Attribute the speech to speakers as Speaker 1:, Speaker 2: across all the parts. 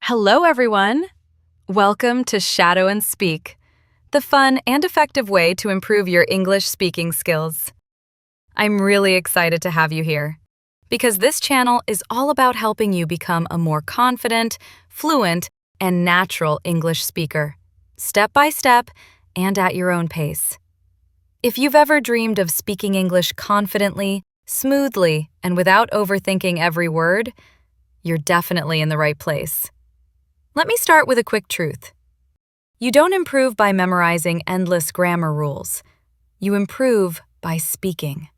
Speaker 1: Hello, everyone. Welcome to Shadow and Speak, the fun and effective way to improve your English speaking skills. I'm really excited to have you here because this channel is all about helping you become a more confident, fluent, and natural English speaker, step by step and at your own pace. If you've ever dreamed of speaking English confidently, smoothly, and without overthinking every word, you're definitely in the right place. Let me start with a quick truth. You don't improve by memorizing endless grammar rules. You improve by speaking.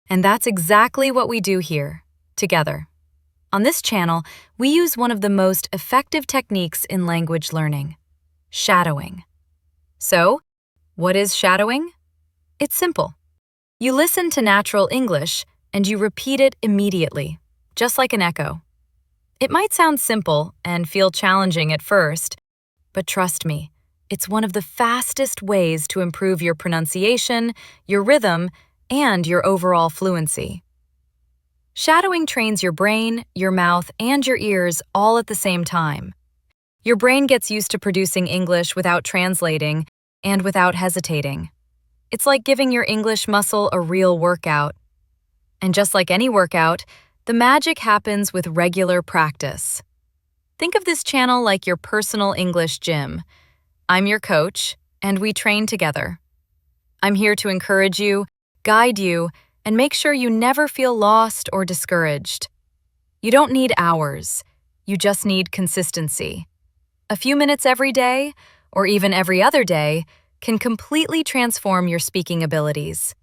Speaker 1: And that's exactly what we do here, together. On this channel, we use one of the most effective techniques in language learning, shadowing. So, what is shadowing? It's simple. You listen to natural English and you repeat it immediately, just like an echo. It might sound simple and feel challenging at first, but trust me, it's one of the fastest ways to improve your pronunciation, your rhythm, and your overall fluency. Shadowing trains your brain, your mouth, and your ears all at the same time. Your brain gets used to producing English without translating and without hesitating. It's like giving your English muscle a real workout. And just like any workout, the magic happens with regular practice. Think of this channel like your personal English gym. I'm your coach, and we train together. I'm here to encourage you, guide you, and make sure you never feel lost or discouraged. You don't need hours. You just need consistency. A few minutes every day, or even every other day, can completely transform your speaking abilities.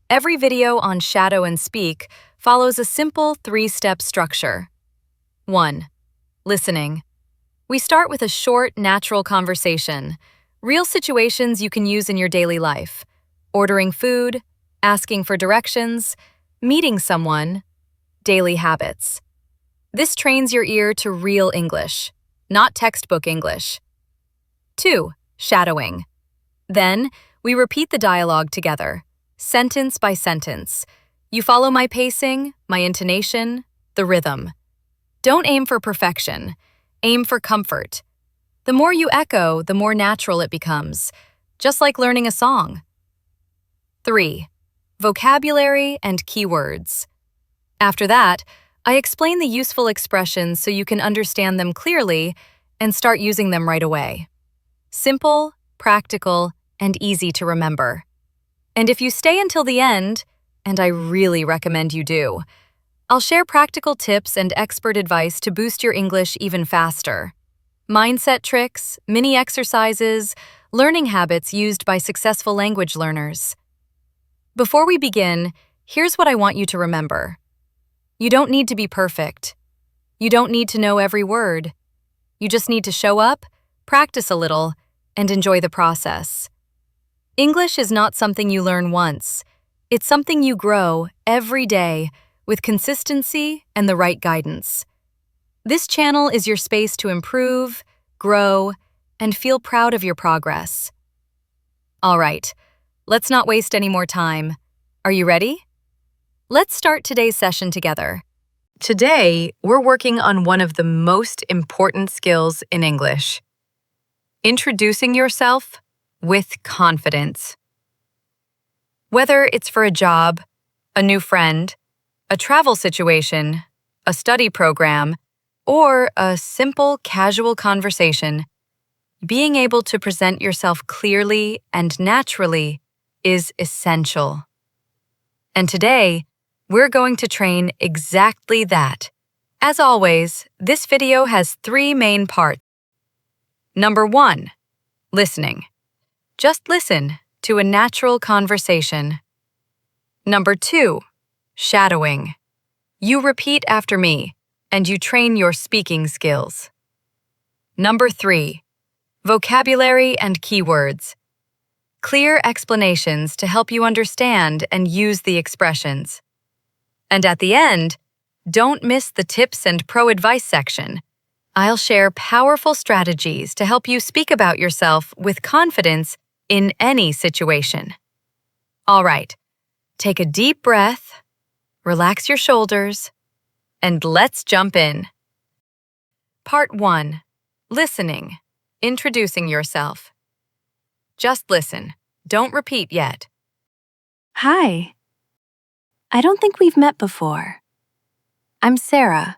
Speaker 1: Every video on Shadow and Speak follows a simple 3-step structure. 1. Listening. We start with a short, natural conversation, real situations you can use in your daily life. Ordering food, asking for directions, meeting someone, daily habits. This trains your ear to real English, not textbook English. 2. Shadowing. Then, we repeat the dialogue together, sentence by sentence. You follow my pacing, my intonation, the rhythm. Don't aim for perfection. Aim for comfort. The more you echo, the more natural it becomes, just like learning a song. 3. Vocabulary and keywords. After that, I explain the useful expressions so you can understand them clearly and start using them right away. Simple, practical, and easy to remember. And if you stay until the end, and I really recommend you do, I'll share practical tips and expert advice to boost your English even faster. Mindset tricks, mini exercises, learning habits used by successful language learners. Before we begin, here's what I want you to remember. You don't need to be perfect. You don't need to know every word. You just need to show up, practice a little, and enjoy the process. English is not something you learn once. It's something you grow every day with consistency and the right guidance. This channel is your space to improve, grow, and feel proud of your progress. All right, let's not waste any more time. Are you ready? Let's start today's session together. Today, we're working on one of the most important skills in English: introducing yourself with confidence. Whether it's for a job, a new friend, a travel situation, a study program, or a simple, casual conversation, being able to present yourself clearly and naturally is essential. And today, we're going to train exactly that. As always, this video has 3 main parts. Number 1, listening. Just listen to a natural conversation. Number 2, shadowing. You repeat after me, and you train your speaking skills. Number 3, vocabulary and keywords. Clear explanations to help you understand and use the expressions. And at the end, don't miss the tips and pro advice section. I'll share powerful strategies to help you speak about yourself with confidence in any situation. All right, take a deep breath, relax your shoulders, and let's jump in. Part 1. Listening. Introducing yourself. Just listen. Don't repeat yet.
Speaker 2: Hi. I don't think we've met before. I'm Sarah.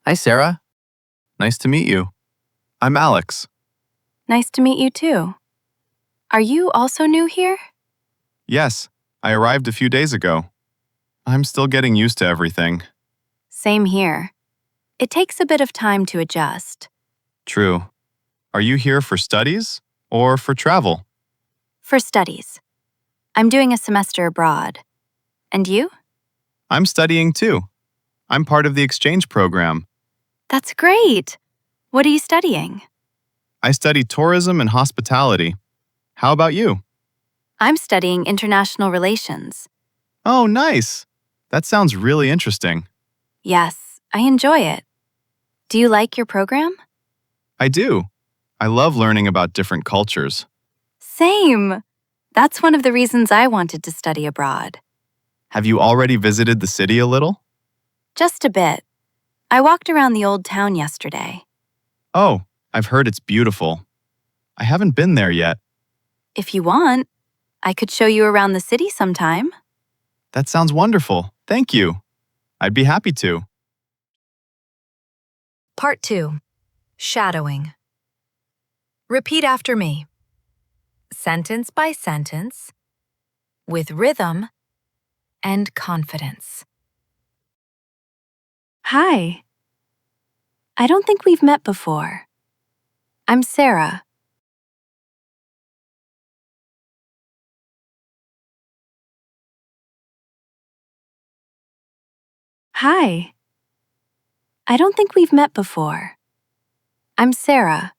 Speaker 3: Hi, Sarah. Nice to meet you. I'm Alex.
Speaker 2: Nice to meet you too. Are you also new here?
Speaker 3: Yes, I arrived a few days ago. I'm still getting used to everything.
Speaker 2: Same here. It takes a bit of time to adjust.
Speaker 3: True. Are you here for studies or for travel?
Speaker 2: For studies. I'm doing a semester abroad. And you?
Speaker 3: I'm studying too. I'm part of the exchange program.
Speaker 2: That's great. What are you studying?
Speaker 3: I study tourism and hospitality. How about you?
Speaker 2: I'm studying international relations.
Speaker 3: Oh, nice. That sounds really interesting.
Speaker 2: Yes, I enjoy it. Do you like your program?
Speaker 3: I do. I love learning about different cultures.
Speaker 2: Same. That's one of the reasons I wanted to study abroad.
Speaker 3: Have you already visited the city a little?
Speaker 2: Just a bit. I walked around the old town yesterday.
Speaker 3: Oh, I've heard it's beautiful. I haven't been there yet.
Speaker 2: If you want, I could show you around the city sometime.
Speaker 3: That sounds wonderful. Thank you. I'd be happy to.
Speaker 1: Part 2. Shadowing. Repeat after me. Sentence by sentence, with rhythm and confidence.
Speaker 2: Hi. I don't think we've met before. I'm Sarah. Hi. I don't think we've met before. I'm Sarah.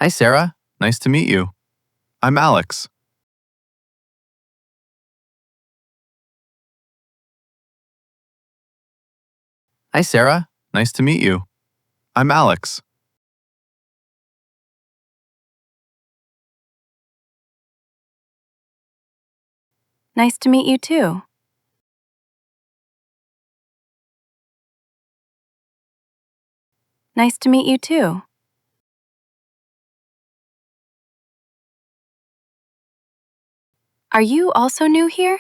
Speaker 3: Hi, Sarah. Nice to meet you. I'm Alex. Hi, Sarah. Nice to meet you. I'm Alex.
Speaker 2: Nice to meet you too. Nice to meet you too. Are you also new here?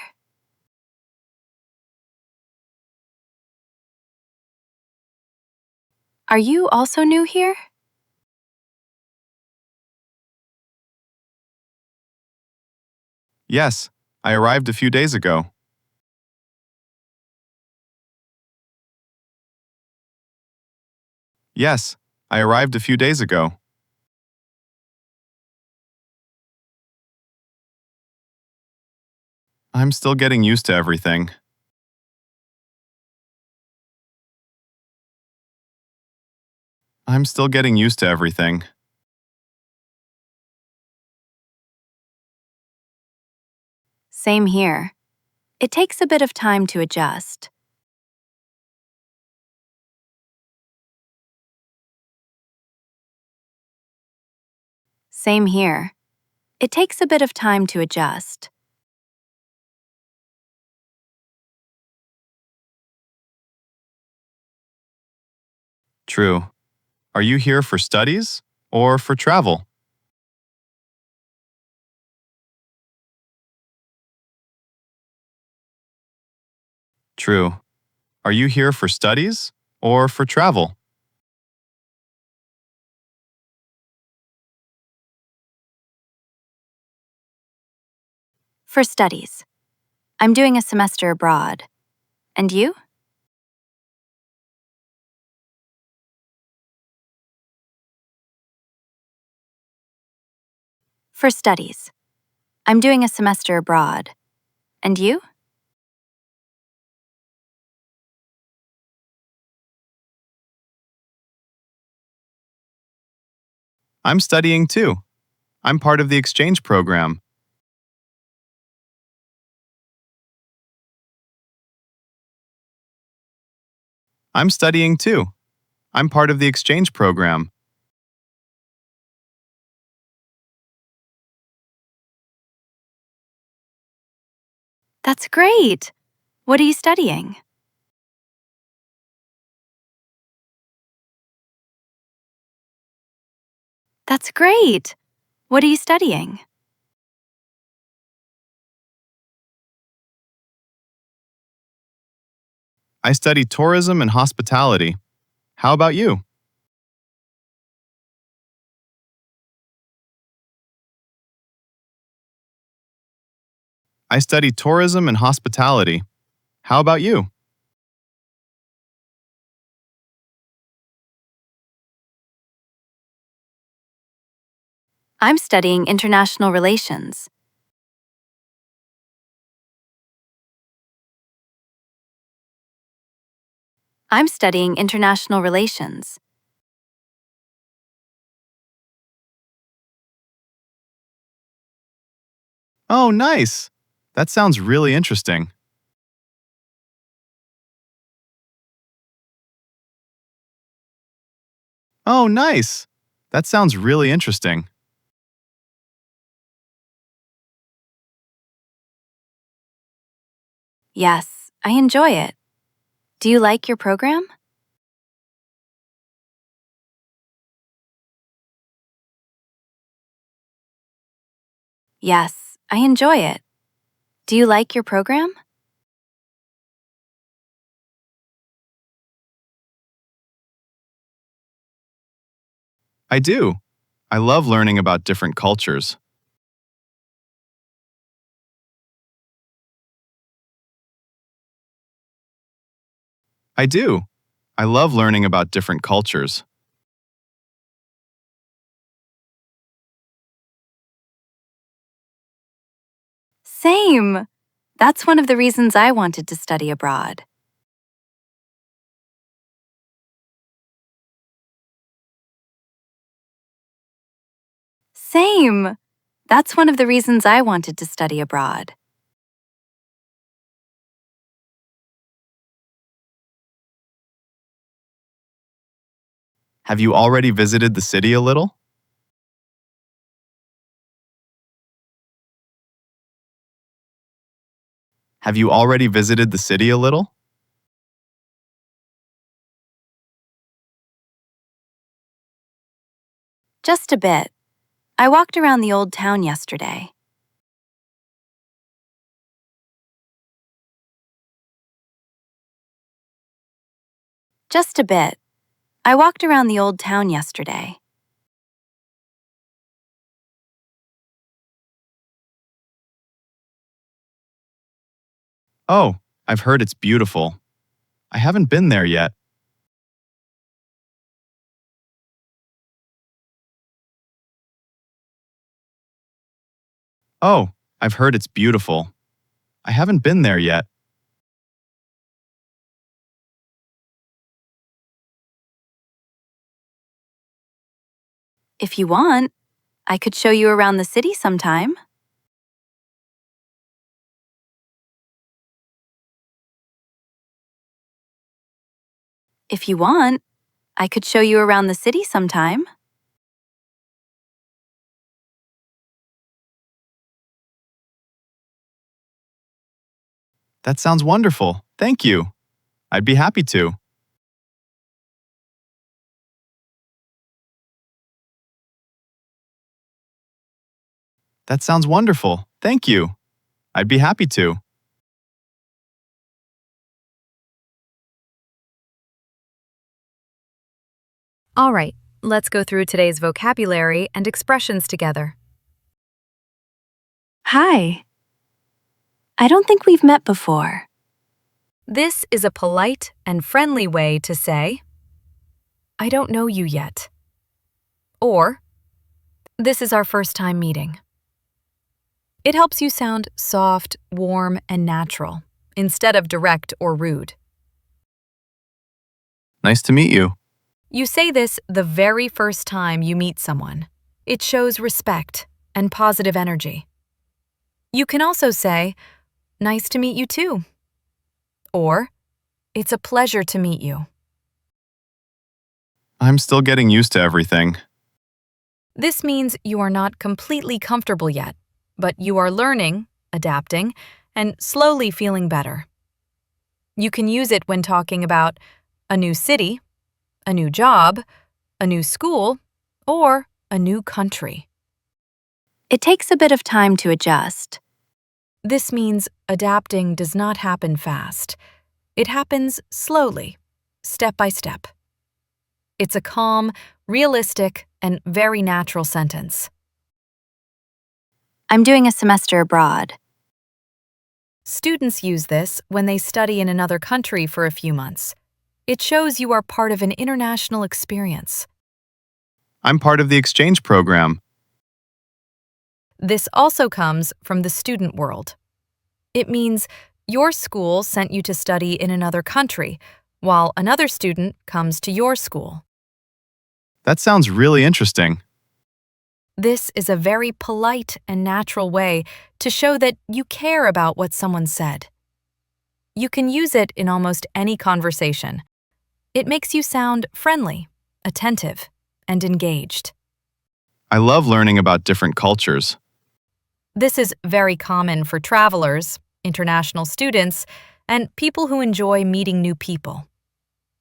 Speaker 2: Are you also new here?
Speaker 3: Yes, I arrived a few days ago. Yes, I arrived a few days ago. I'm still getting used to everything. I'm still getting used to everything.
Speaker 2: Same here. It takes a bit of time to adjust. Same here. It takes a bit of time to adjust.
Speaker 3: True. Are you here for studies or for travel? True. Are you here for studies or for travel?
Speaker 2: For studies. I'm doing a semester abroad. And you? For studies. I'm doing a semester abroad. And you?
Speaker 3: I'm studying too. I'm part of the exchange program. I'm studying too. I'm part of the exchange program.
Speaker 2: That's great. What are you studying? That's great. What are you studying?
Speaker 3: I study tourism and hospitality. How about you? I study tourism and hospitality. How about you?
Speaker 2: I'm studying international relations. I'm studying international relations.
Speaker 3: Oh, nice. That sounds really interesting. Oh, nice. That sounds really interesting.
Speaker 2: Yes, I enjoy it. Do you like your program? Yes, I enjoy it. Do you like your program?
Speaker 3: I do. I love learning about different cultures. I do. I love learning about different cultures.
Speaker 2: Same. That's one of the reasons I wanted to study abroad. Same. That's one of the reasons I wanted to study abroad.
Speaker 3: Have you already visited the city a little? Have you already visited the city a little?
Speaker 2: Just a bit. I walked around the old town yesterday. Just a bit. I walked around the old town yesterday.
Speaker 3: Oh, I've heard it's beautiful. I haven't been there yet. Oh, I've heard it's beautiful. I haven't been there yet.
Speaker 2: If you want, I could show you around the city sometime. If you want, I could show you around the city sometime.
Speaker 3: That sounds wonderful. Thank you. I'd be happy to. That sounds wonderful. Thank you. I'd be happy to.
Speaker 1: All right, let's go through today's vocabulary and expressions together.
Speaker 2: Hi. I don't think we've met before.
Speaker 1: This is a polite and friendly way to say, I don't know you yet. Or, this is our first time meeting. It helps you sound soft, warm, and natural, instead of direct or rude.
Speaker 3: Nice to meet you.
Speaker 1: You say this the very first time you meet someone. It shows respect and positive energy. You can also say, nice to meet you too. Or, it's a pleasure to meet you.
Speaker 3: I'm still getting used to everything.
Speaker 1: This means you are not completely comfortable yet, but you are learning, adapting, and slowly feeling better. You can use it when talking about a new city, a new job, a new school, or a new country.
Speaker 2: It takes a bit of time to adjust.
Speaker 1: This means adapting does not happen fast. It happens slowly, step by step. It's a calm, realistic, and very natural sentence.
Speaker 2: I'm doing a semester abroad.
Speaker 1: Students use this when they study in another country for a few months. It shows you are part of an international experience.
Speaker 3: I'm part of the exchange program.
Speaker 1: This also comes from the student world. It means your school sent you to study in another country, while another student comes to your school.
Speaker 3: That sounds really interesting.
Speaker 1: This is a very polite and natural way to show that you care about what someone said. You can use it in almost any conversation. It makes you sound friendly, attentive, and engaged.
Speaker 3: I love learning about different cultures.
Speaker 1: This is very common for travelers, international students, and people who enjoy meeting new people.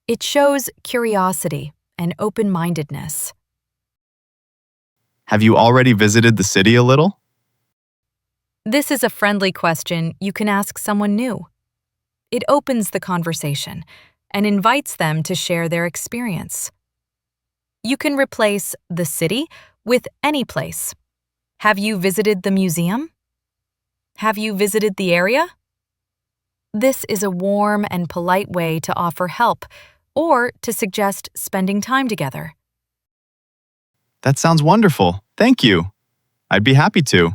Speaker 1: It shows curiosity and open-mindedness.
Speaker 3: Have you already visited the city a little?
Speaker 1: This is a friendly question you can ask someone new. It opens the conversation and invites them to share their experience. You can replace the city with any place. Have you visited the museum? Have you visited the area? This is a warm and polite way to offer help or to suggest spending time together.
Speaker 3: That sounds wonderful. Thank you. I'd be happy to.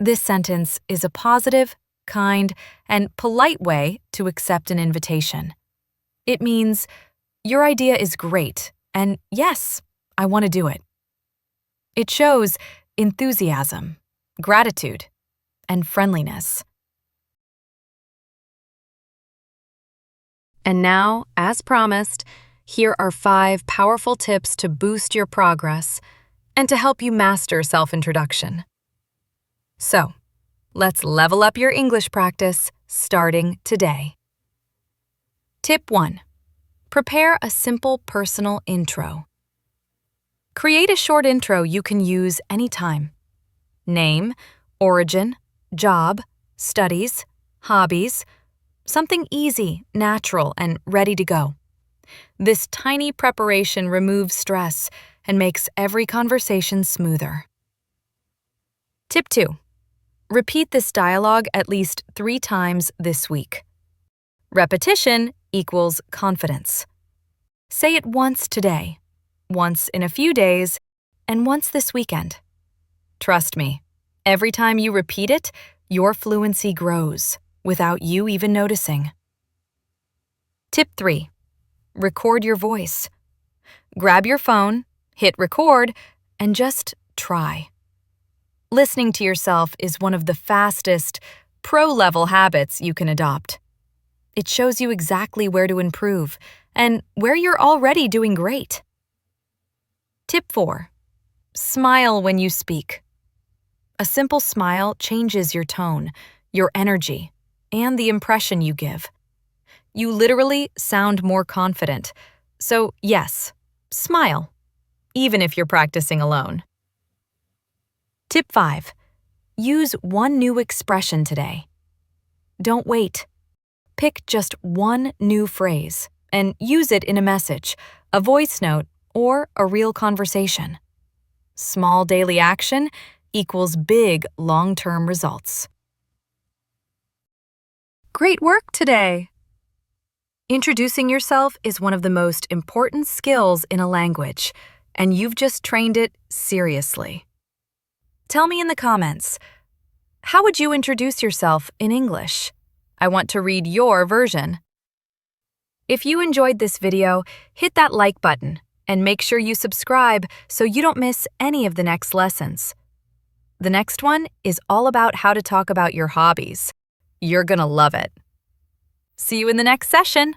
Speaker 1: This sentence is a positive, kind, and polite way to accept an invitation. It means, your idea is great, and yes, I want to do it. It shows enthusiasm, gratitude, and friendliness. And now, as promised, here are 5 powerful tips to boost your progress and to help you master self-introduction. So, let's level up your English practice starting today. Tip 1. Prepare a simple personal intro. Create a short intro you can use anytime. Name, origin, job, studies, hobbies, something easy, natural, and ready to go. This tiny preparation removes stress and makes every conversation smoother. Tip 2. Repeat this dialogue at least 3 times this week. Repetition equals confidence. Say it once today, once in a few days, and once this weekend. Trust me, every time you repeat it, your fluency grows without you even noticing. Tip 3. Record your voice. Grab your phone, hit record, and just try. Listening to yourself is one of the fastest, pro-level habits you can adopt. It shows you exactly where to improve and where you're already doing great. Tip 4. Smile when you speak. A simple smile changes your tone, your energy, and the impression you give. You literally sound more confident. So yes, smile, even if you're practicing alone. Tip 5. Use one new expression today. Don't wait. Pick just one new phrase and use it in a message, a voice note, or a real conversation. Small daily action equals big long-term results. Great work today! Introducing yourself is one of the most important skills in a language, and you've just trained it seriously. Tell me in the comments, how would you introduce yourself in English? I want to read your version. If you enjoyed this video, hit that like button and make sure you subscribe so you don't miss any of the next lessons. The next one is all about how to talk about your hobbies. You're gonna love it. See you in the next session.